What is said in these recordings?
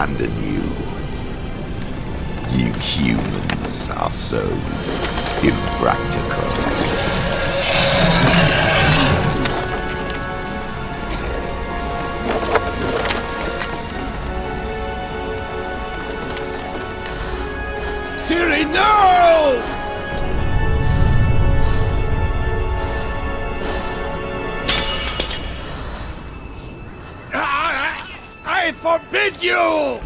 abandon you. You humans are so impractical. Ciri, no! I forbid you!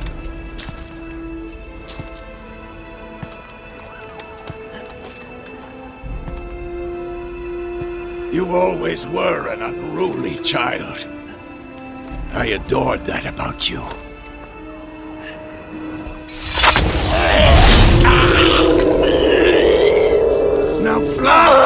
You always were an unruly child. I adored that about you. Now fly!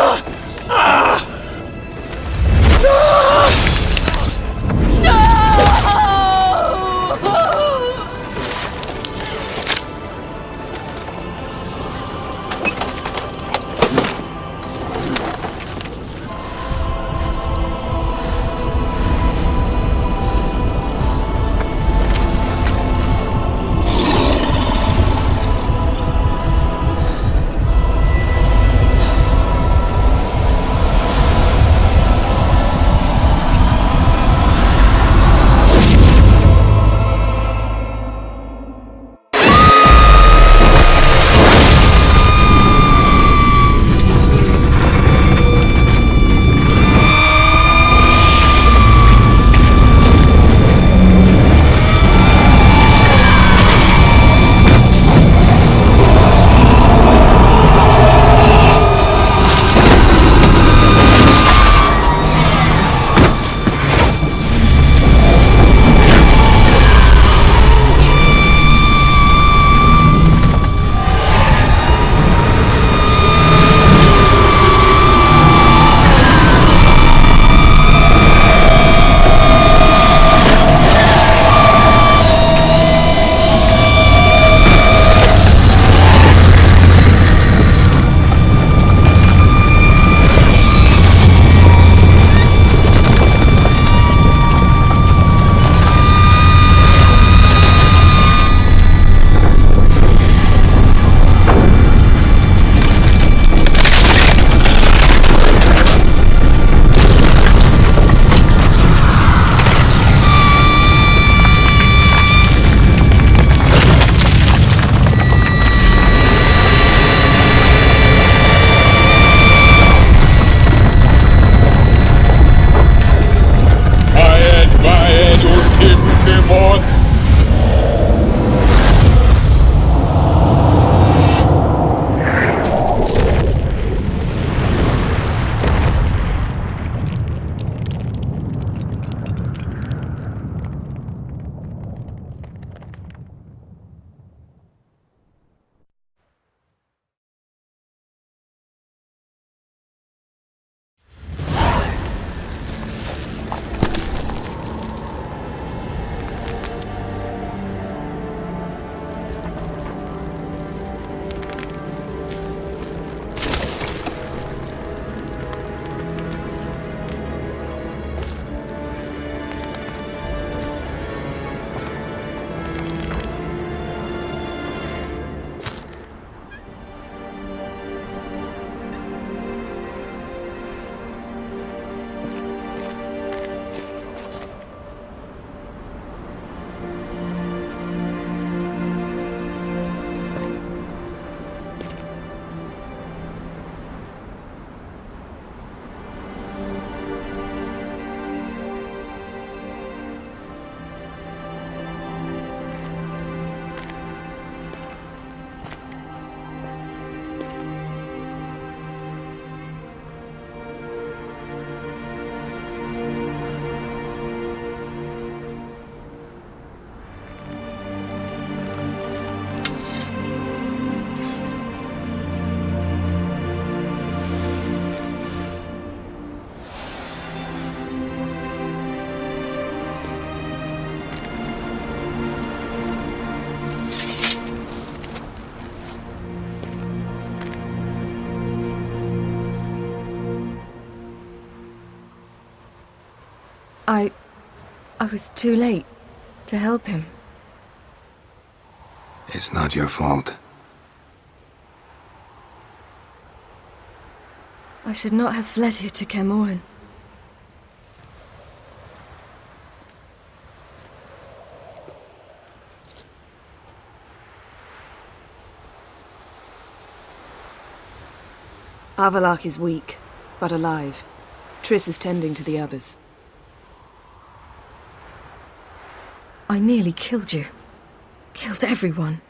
I was too late to help him. It's not your fault. I should not have fled here to Caermorhen. Avallac'h is weak, but alive. Triss is tending to the others. I nearly killed you. Killed everyone.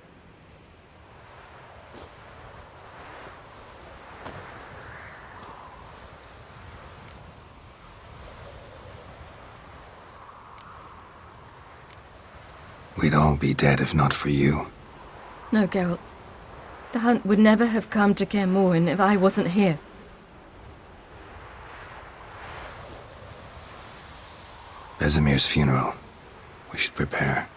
We'd all be dead if not for you. No, Geralt. The hunt would never have come to Caermorhen if I wasn't here. Vesemir's funeral. We should prepare.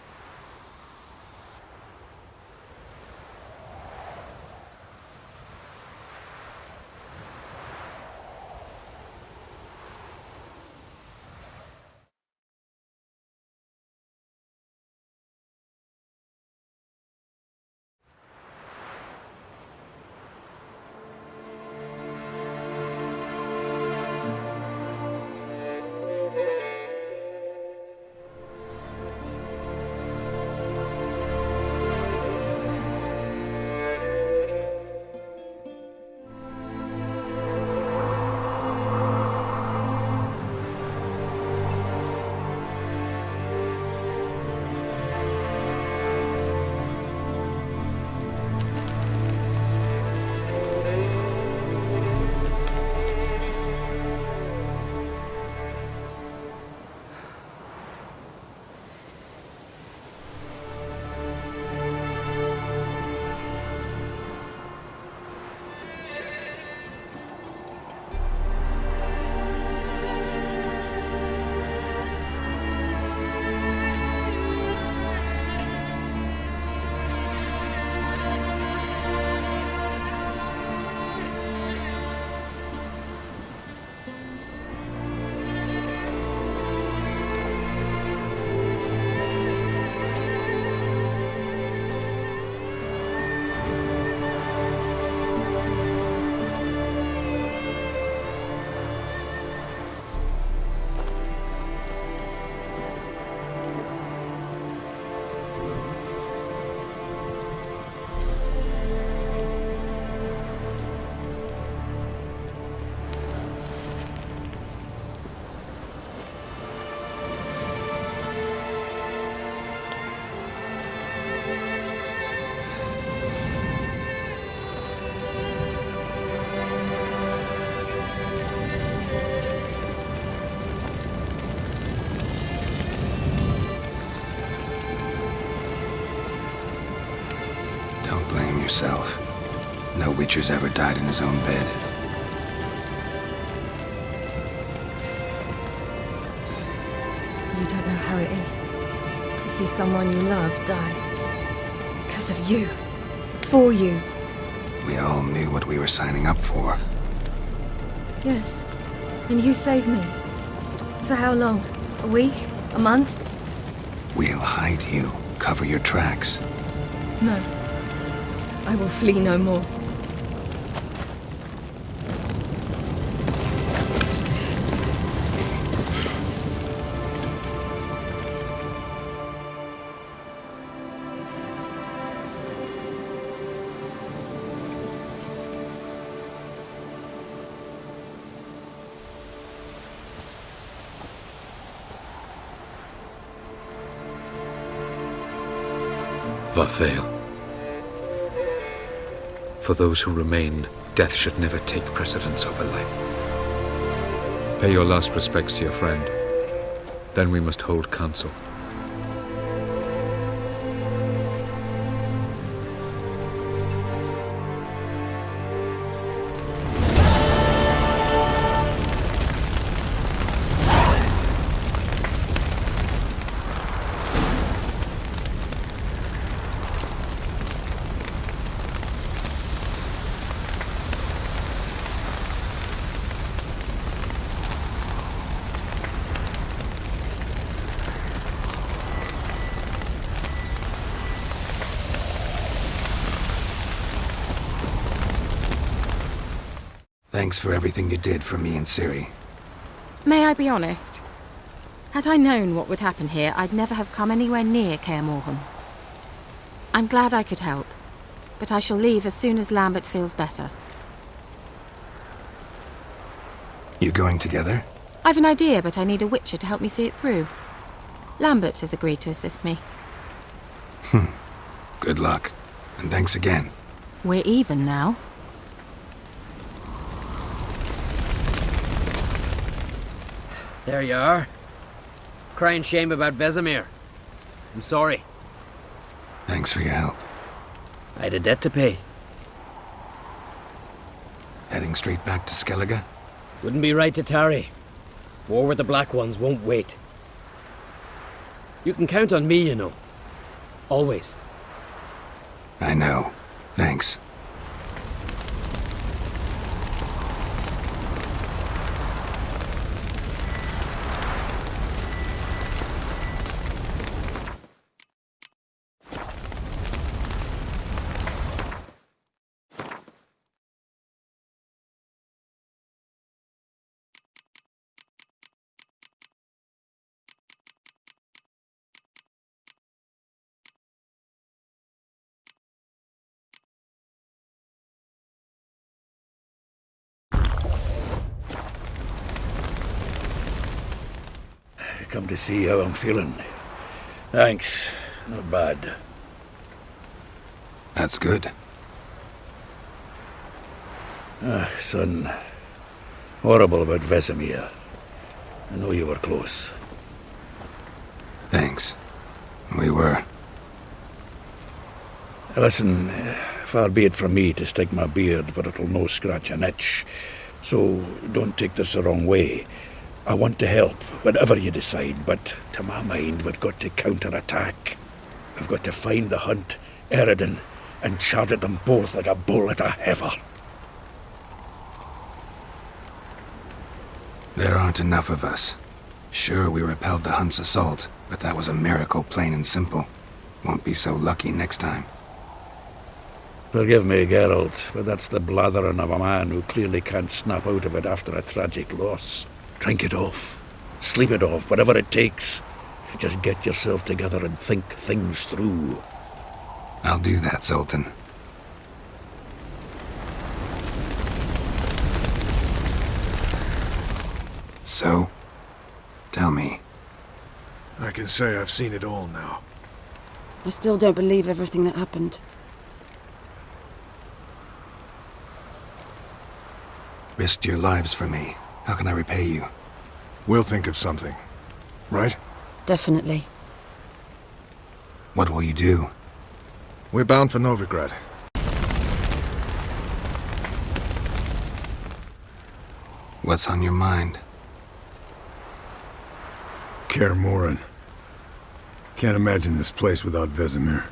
Don't blame yourself. No Witcher's ever died in his own bed. You don't know how it is to see someone you love die. Because of you. For you. We all knew what we were signing up for. Yes. And you saved me. For how long? A week? A month? We'll hide you. Cover your tracks. No. I will flee no more. Varfail. For those who remain, death should never take precedence over life. Pay your last respects to your friend. Then we must hold council. Thanks for everything you did for me and Ciri. May I be honest? Had I known what would happen here, I'd never have come anywhere near Kaer Morhen. I'm glad I could help, but I shall leave as soon as Lambert feels better. You going together? I've an idea, but I need a witcher to help me see it through. Lambert has agreed to assist me. Good luck, and thanks again. We're even now. There you are. Crying shame about Vesemir. I'm sorry. Thanks for your help. I had a debt to pay. Heading straight back to Skellige? Wouldn't be right to tarry. War with the Black Ones won't wait. You can count on me, you know. Always. I know. Thanks. Come to see how I'm feeling. Thanks. Not bad. That's good. Son. Horrible about Vesemir. I know you were close. Thanks. We were. Listen, far be it from me to stick my beard, but it'll no scratch an itch. So don't take this the wrong way. I want to help, whatever you decide, but to my mind, we've got to counterattack. We've got to find the hunt, Eredin, and charge at them both like a bull at a heifer. There aren't enough of us. Sure, we repelled the Hunt's assault, but that was a miracle, plain and simple. Won't be so lucky next time. Forgive me, Geralt, but that's the blathering of a man who clearly can't snap out of it after a tragic loss. Drink it off. Sleep it off, whatever it takes. Just get yourself together and think things through. I'll do that, Sultan. So, tell me. I can say I've seen it all now. I still don't believe everything that happened. Risked your lives for me. How can I repay you? We'll think of something. Right? Definitely. What will you do? We're bound for Novigrad. What's on your mind? Kaer Morhen. Can't imagine this place without Vesemir.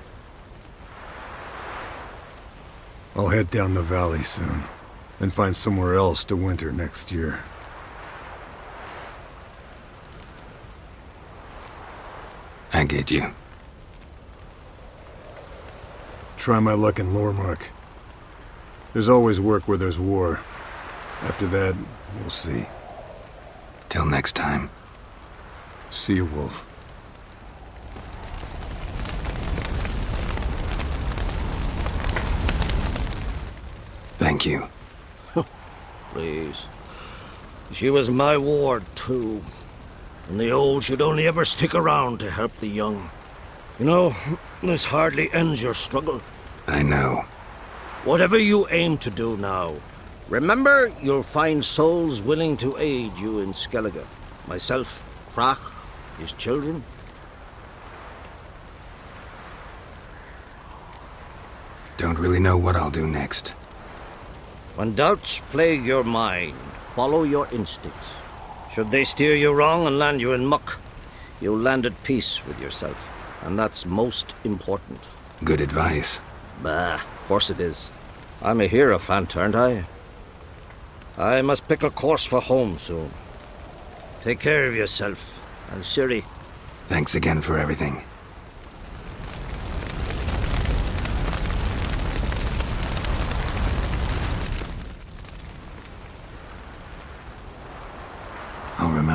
I'll head down the valley soon, and find somewhere else to winter next year. I get you. Try my luck in Lormark. There's always work where there's war. After that, we'll see. Till next time. See you, Wolf. Thank you. Please. She was my ward, too. And the old should only ever stick around to help the young. You know, this hardly ends your struggle. I know. Whatever you aim to do now, remember you'll find souls willing to aid you in Skellige. Myself, Crach, his children. Don't really know what I'll do next. When doubts plague your mind, follow your instincts. Should they steer you wrong and land you in muck, you'll land at peace with yourself. And that's most important. Good advice. Bah, of course it is. I'm a hierophant, aren't I? I must pick a course for home soon. Take care of yourself, and Ciri. Thanks again for everything.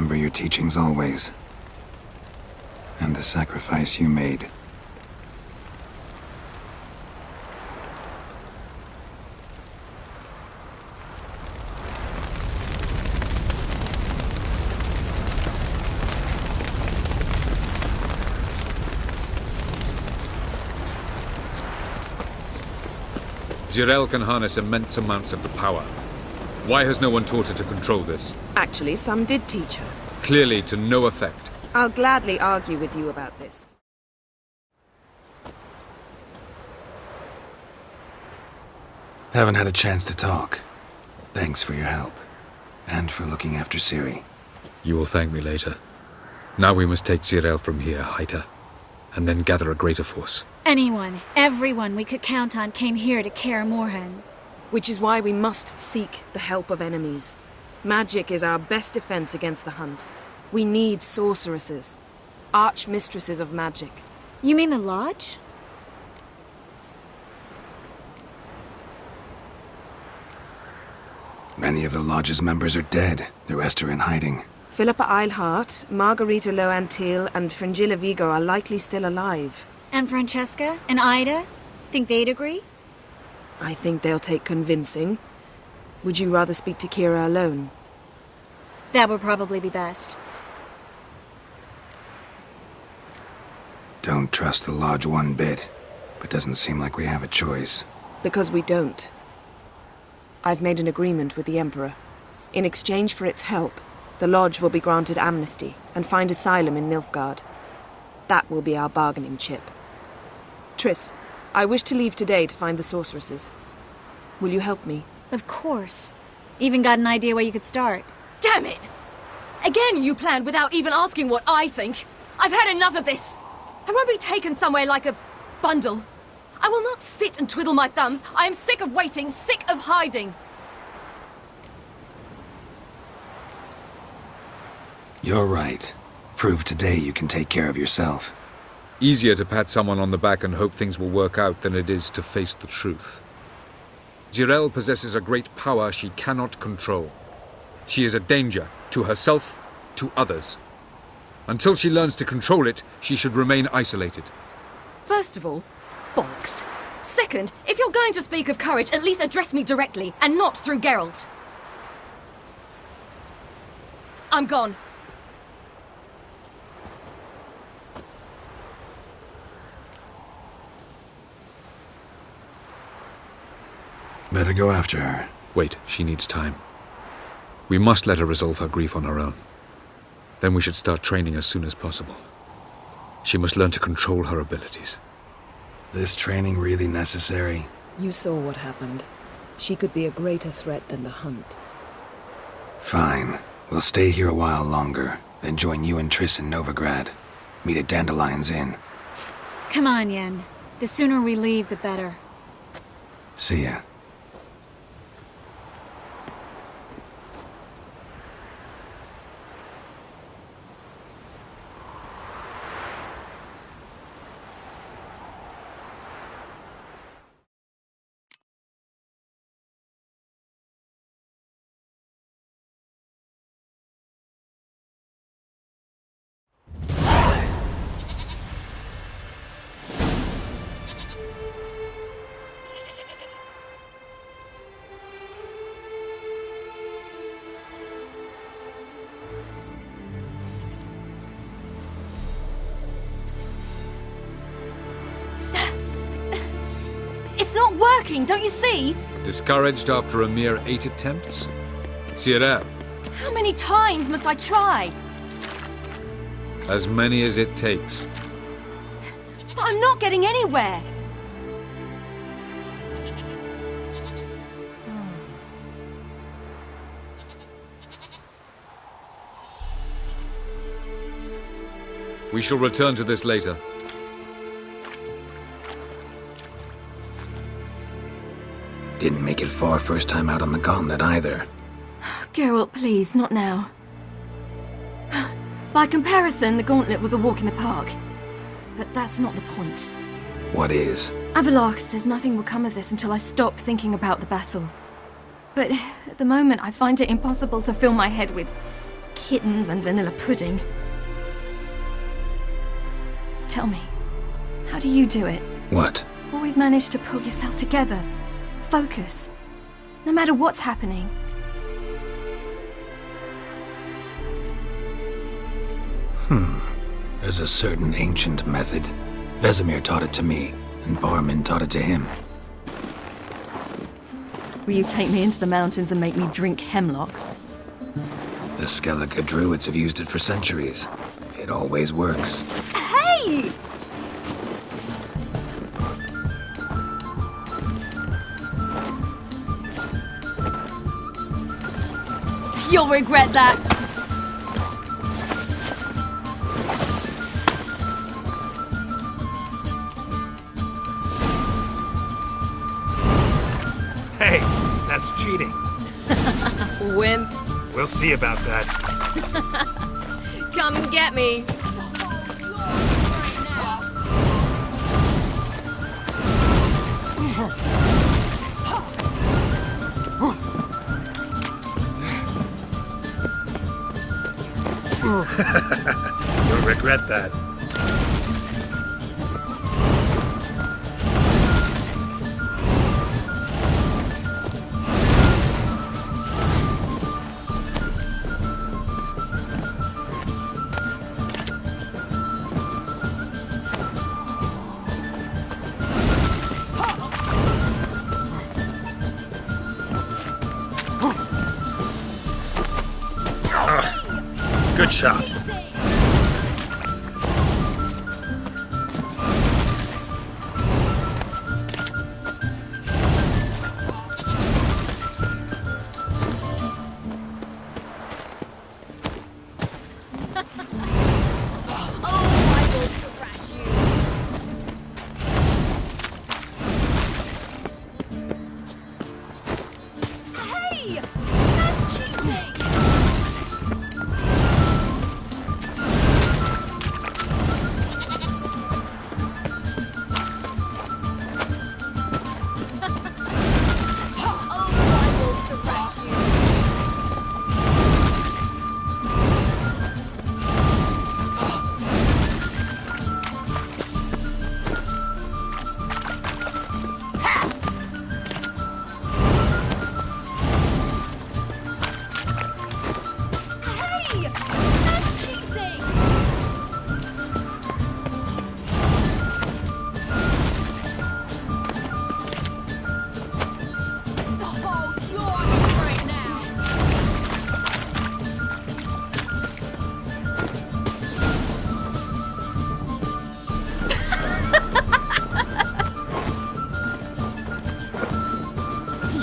remember your teachings always. And the sacrifice you made. Geralt can harness immense amounts of the power. Why has no one taught her to control this? Actually, some did teach her. Clearly to no effect. I'll gladly argue with you about this. Haven't had a chance to talk. Thanks for your help. And for looking after Ciri. You will thank me later. Now we must take Ciri from here, hide her, and then gather a greater force. Anyone, everyone we could count on came here to Kaer Morhen. Which is why we must seek the help of enemies. Magic is our best defense against the hunt. We need sorceresses. Archmistresses of magic. You mean the Lodge? Many of the Lodge's members are dead. The rest are in hiding. Philippa Eilhart, Margarita Loantil, and Fringilla Vigo are likely still alive. And Francesca? And Ida? Think they'd agree? I think they'll take convincing. Would you rather speak to Kira alone? That would probably be best. Don't trust the Lodge one bit, but doesn't seem like we have a choice. Because we don't. I've made an agreement with the Emperor. In exchange for its help, the Lodge will be granted amnesty and find asylum in Nilfgaard. That will be our bargaining chip. Triss, I wish to leave today to find the sorceresses. Will you help me? Of course. Even got an idea where you could start. Damn it! Again you planned without even asking what I think. I've had enough of this. I won't be taken somewhere like a bundle. I will not sit and twiddle my thumbs. I am sick of waiting, sick of hiding. You're right. Prove today you can take care of yourself. Easier to pat someone on the back and hope things will work out than it is to face the truth. Jirel possesses a great power she cannot control. She is a danger to herself, to others. Until she learns to control it, she should remain isolated. First of all, bollocks. Second, if you're going to speak of courage, at least address me directly, and not through Geralt. I'm gone. Better go after her. Wait, she needs time. We must let her resolve her grief on her own. Then we should start training as soon as possible. She must learn to control her abilities. This training really necessary? You saw what happened. She could be a greater threat than the hunt. Fine. We'll stay here a while longer, then join you and Triss in Novigrad. Meet at Dandelion's Inn. Come on, Yen. The sooner we leave, the better. See ya. Don't you see? Discouraged after a mere 8 attempts? Ciri, How many times must I try? as many as it takes. But I'm not getting anywhere. We shall return to this later. Didn't make it far first time out on the gauntlet either. Geralt, please, not now. By comparison, the gauntlet was a walk in the park. But that's not the point. What is? Avallac'h says nothing will come of this until I stop thinking about the battle. But at the moment, I find it impossible to fill my head with kittens and vanilla pudding. Tell me, how do you do it? What? Always manage to pull yourself together. Focus. No matter what's happening. There's a certain ancient method. Vesemir taught it to me, and Barman taught it to him. Will you take me into the mountains and make me drink hemlock? The Skellige druids have used it for centuries. It always works. Hey! You'll regret that. Hey, that's cheating. Wimp. We'll see about that. Come and get me. You'll regret that. Good shot.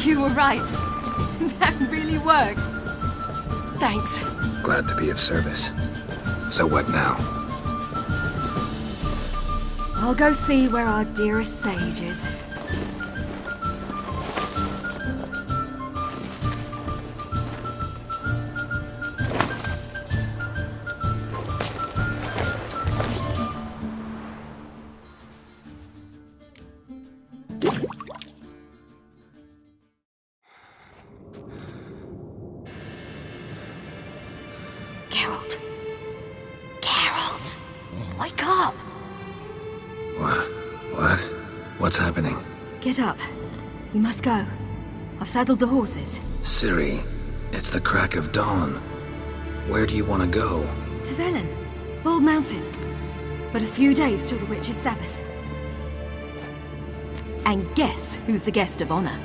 You were right. That really works. Thanks. Glad to be of service. So what now? I'll go see where our dearest sage is. Geralt! Wake up! What? What's happening? Get up. We must go. I've saddled the horses. Ciri, it's the crack of dawn. Where do you want to go? To Velen. Bald Mountain. But a few days till the Witch's Sabbath. And guess who's the guest of honor?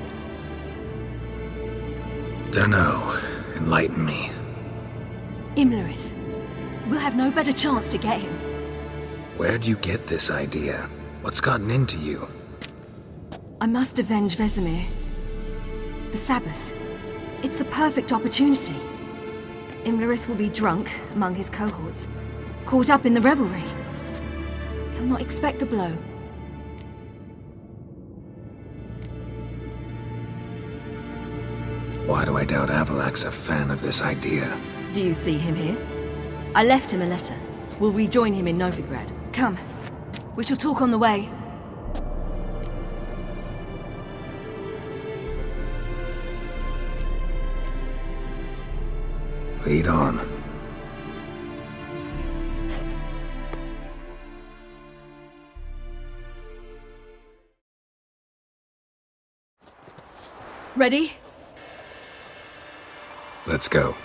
Dunno. Enlighten me. Imlerith. We'll have no better chance to get him. Where'd you get this idea? What's gotten into you? I must avenge Vesemir. The Sabbath. It's the perfect opportunity. Imlerith will be drunk among his cohorts, caught up in the revelry. He'll not expect the blow. Why do I doubt Avalak's a fan of this idea? Do you see him here? I left him a letter. We'll rejoin him in Novigrad. Come. We shall talk on the way. Lead on. Ready? Let's go.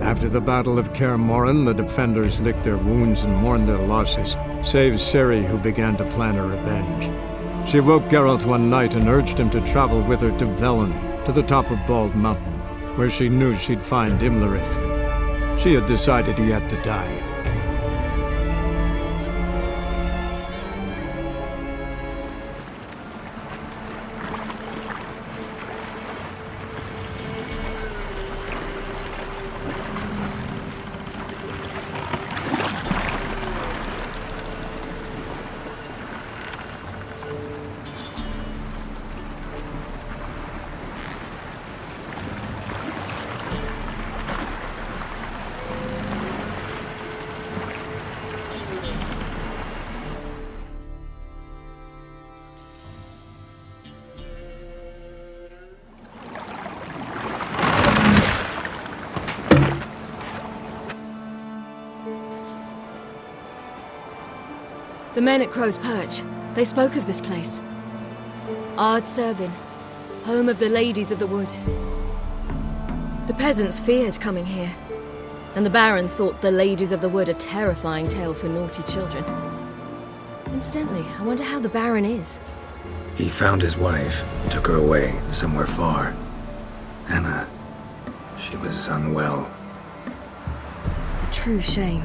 After the Battle of Kaer Morhen, the defenders licked their wounds and mourned their losses, save Ciri, who began to plan a revenge. She woke Geralt one night and urged him to travel with her to Velen, to the top of Bald Mountain, where she knew she'd find Imlerith. She had decided he had to die. The men at Crow's Perch, they spoke of this place. Ard Serbin, home of the Ladies of the Wood. The peasants feared coming here, and the Baron thought the Ladies of the Wood a terrifying tale for naughty children. Incidentally, I wonder how the Baron is. He found his wife, took her away, somewhere far. Anna, she was unwell. A true shame.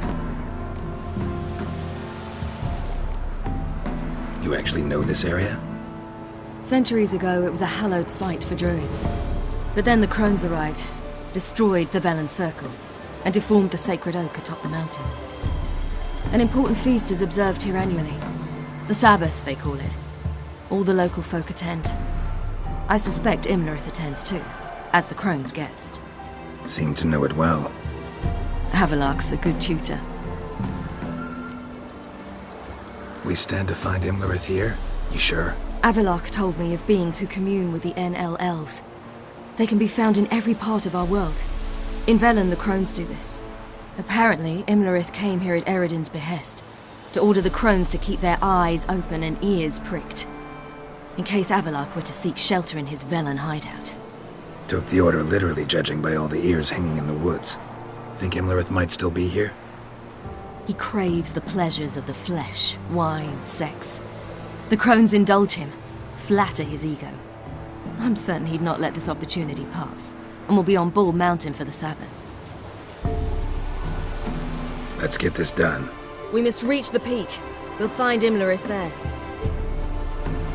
You actually know this area? Centuries ago, it was a hallowed site for druids. But then the crones arrived, destroyed the Velen Circle, and deformed the sacred oak atop the mountain. An important feast is observed here annually. The Sabbath, they call it. All the local folk attend. I suspect Imlerith attends too, as the crone's guest. Seem to know it well. Havelark's a good tutor. We stand to find Imlerith here? You sure? Avilark told me of beings who commune with the NL elves. They can be found in every part of our world. In Velen, the crones do this. Apparently, Imlerith came here at Eredin's behest, to order the crones to keep their eyes open and ears pricked, in case Avilark were to seek shelter in his Velen hideout. Took the order literally, judging by all the ears hanging in the woods. Think Imlerith might still be here? He craves the pleasures of the flesh, wine, sex. The crones indulge him, flatter his ego. I'm certain he'd not let this opportunity pass, and will be on Bull Mountain for the Sabbath. Let's get this done. We must reach the peak. We'll find Imlerith there.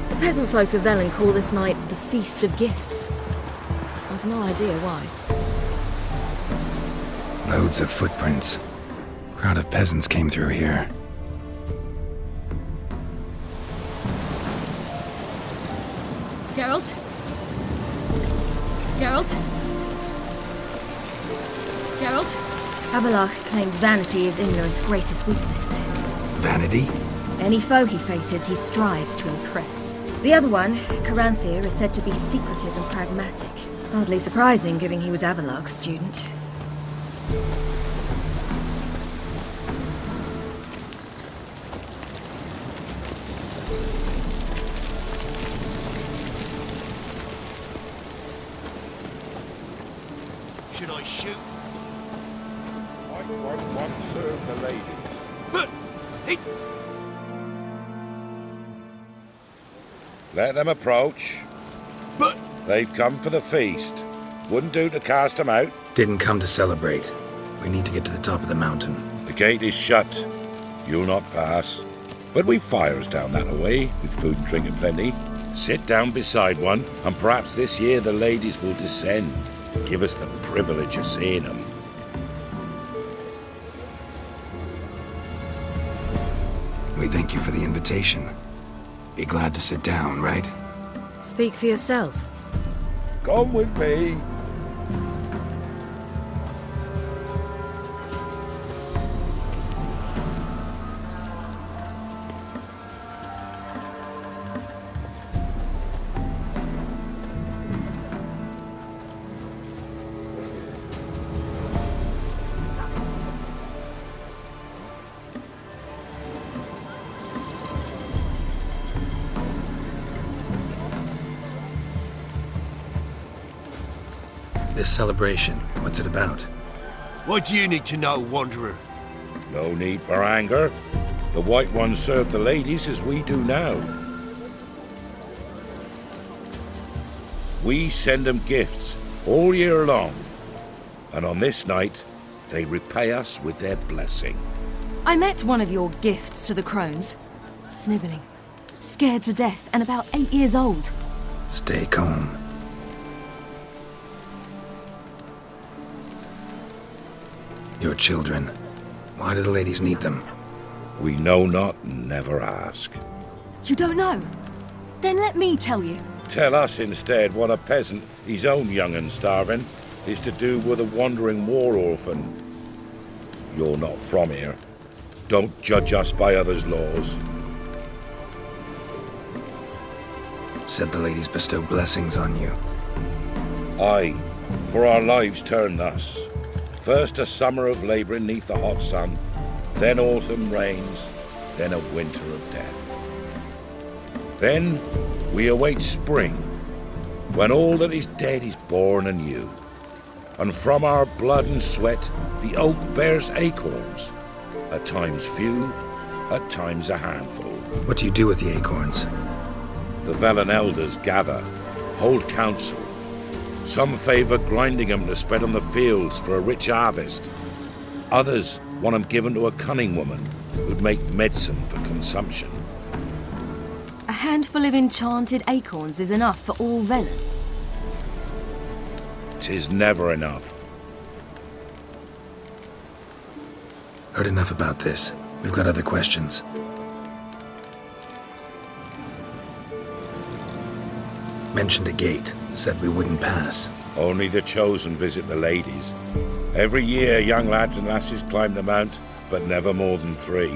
The peasant folk of Velen call this night the Feast of Gifts. I've no idea why. Loads of footprints. Crowd of peasants came through here. Geralt? Geralt? Geralt? Avilark claims vanity is Imlerith's greatest weakness. Vanity? Any foe he faces, he strives to impress. The other one, Caranthir, is said to be secretive and pragmatic. Hardly surprising, given he was Avilark's student. Should I shoot? I won't serve the ladies. But he... Let them approach. But... They've come for the feast. Wouldn't do to cast them out. Didn't come to celebrate. We need to get to the top of the mountain. The gate is shut. You'll not pass. But we've fires down that way, with food and drink aplenty. Sit down beside one, and perhaps this year the ladies will descend. Give us the privilege of seeing them. We thank you for the invitation. Be glad to sit down, right? Speak for yourself. Come with me. This celebration, what's it about? What do you need to know, Wanderer? No need for anger. The White Ones serve the ladies as we do now. We send them gifts all year long. And on this night, they repay us with their blessing. I met one of your gifts to the crones. Snivelling. Scared to death and about 8 years old. Stay calm. Your children. Why do the ladies need them? We know not and never ask. You don't know? Then let me tell you. Tell us instead what a peasant, his own young and starving, is to do with a wandering war orphan. You're not from here. Don't judge us by others' laws. Said the ladies bestow blessings on you. Aye, for our lives turn thus. First a summer of labouring neath the hot sun, then autumn rains, then a winter of death. Then we await spring, when all that is dead is born anew. And from our blood and sweat the oak bears acorns, at times few, at times a handful. What do you do with the acorns? The Velen elders gather, hold council. Some favour grinding them to spread on the fields for a rich harvest. Others want them given to a cunning woman who'd make medicine for consumption. A handful of enchanted acorns is enough for all Velen. 'Tis never enough. Heard enough about this. We've got other questions. Mentioned a gate. Said we wouldn't pass. Only the chosen visit the ladies. Every year young lads and lasses climb the mount, but never more than 3.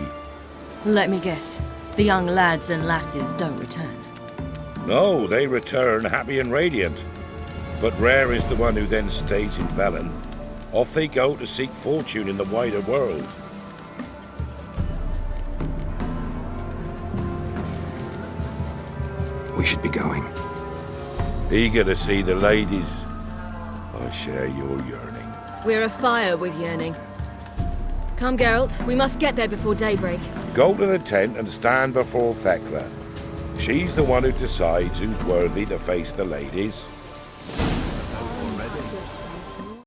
Let me guess. The young lads and lasses don't return. No, they return happy and radiant. But rare is the one who then stays in Velen. Off they go to seek fortune in the wider world. We should be going. Eager to see the ladies. I share your yearning. We're afire with yearning. Come, Geralt. We must get there before daybreak. Go to the tent and stand before Thekla. She's the one who decides who's worthy to face the ladies.